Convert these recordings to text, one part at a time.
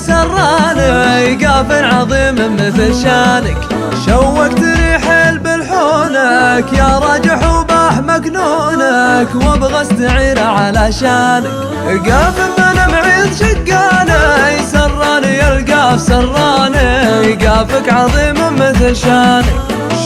سراني قاف عظيم مثل شانك، شوقت ريحل بالحونك يا راجح وباح مكنونك، وابغى استعير على شانك. قاف من معيد شقاني سراني القاف سراني، قافك عظيم مثل شانك،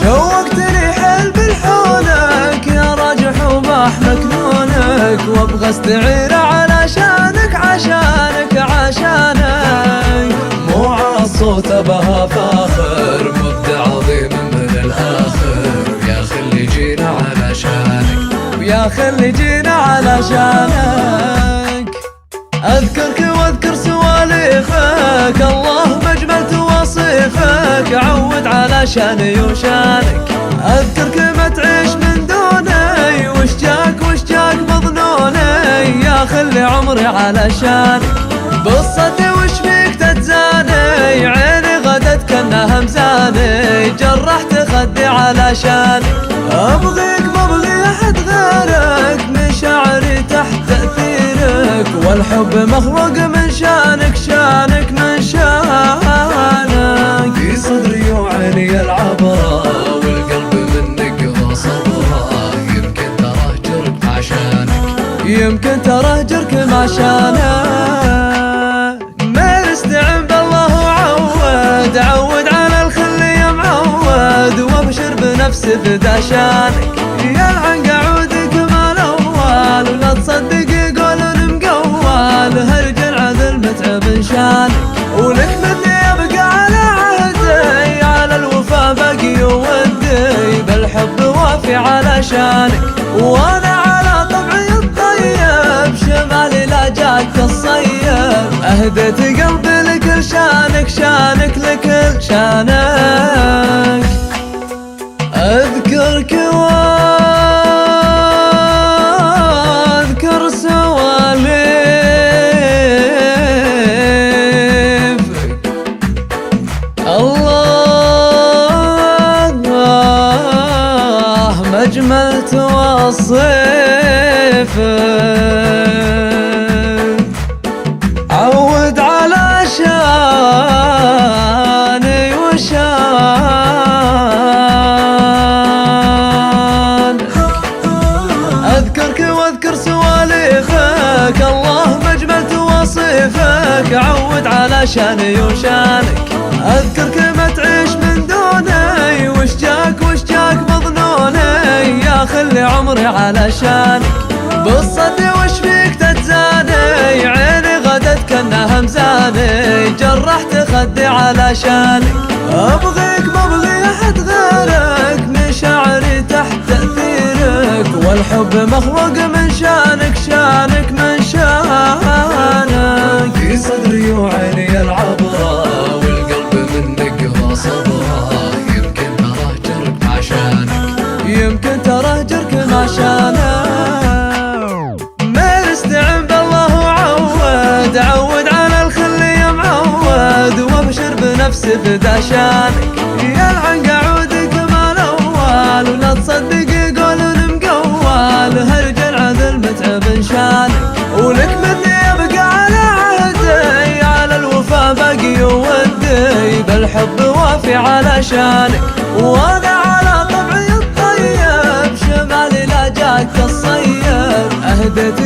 شوقت ريحل بالحونك يا راجح وباح مكنونك، وابغى استعير على شانك عشانك عشانك. مو عالصوت بها فاخر، مبدع عظيم من الاخر، يا خلي جينا على شانك، ويا خلي جينا على شانك. اذكرك واذكر سواليفك، اللهم اجمل تواصيفك، عود على شاني وشانك. اذكرك ما تعيش من دوني، وش جاك مظنوني، يا خلي عمري على شانك. بصتي وش فيك تتزاني، عيني غدت كانها مزاني، جرحت خدي على شانك. ابغيك ما ابغي احد غيرك، مشاعري تحت تأثيرك، والحب مخلوق من شانك شانك من شانك. في صدري وعيني العبرة، والقلب منك ذا صبرة، يمكن تراه جرك عشانك، يمكن تراه جرك عشانك. ما استعن بالله وعود، عود على الخل يا معود، وابشر بنفسي فدا شانك. يلعن قعودك ما الاول، ولا تصدق يقولون مقول، هرجل عذل متعب شانك. ولك مني ابقى على عهدي، على الوفا باقي ودي، بالحب وافي على شانك. وانا على طبعي الطيب، شمالي لا جاك الصيب، اهديت قلبي لكل شانك شانك لكل شانك. اذكرك واذكر سواليفك، الله ما اجمل توصيفك، عود على شاني وشانك. اذكرك واذكر سواليفك، اللهم اجمل تواصيفك، عود على شاني وشانك. اذكرك ما تعيش من دوني، وش جاك مظنوني، يا خلي عمري على شانك. بصتي وش فيك تتزاني، عيني غدت كانها مزاني، جرحت خدي على شانك. ابغيك ما ابغي احد غيرك، مشاعري تحت تأثيرك، والحب مخلوق من شانك شانك من شانك. في صدري وعيني العبرة، والقلب منك ذا صبرة، يمكن تراه جرك عشانك، يمكن تراه جرك عشانك. ما استعن بالله وعود، عود على الخل يا معود، وابشر بنفسي فدا شانك. يلعن قعودك ما الاول، ولا تصدق يقولون مقول، هرجل عذل متعب شانك. ولك مني ابقى على عهدي، على الوفا باقي ودي، بالحب وافي على شانك. وانا على طبعي الطيب، شمالي لا جاك الصيب، اهديت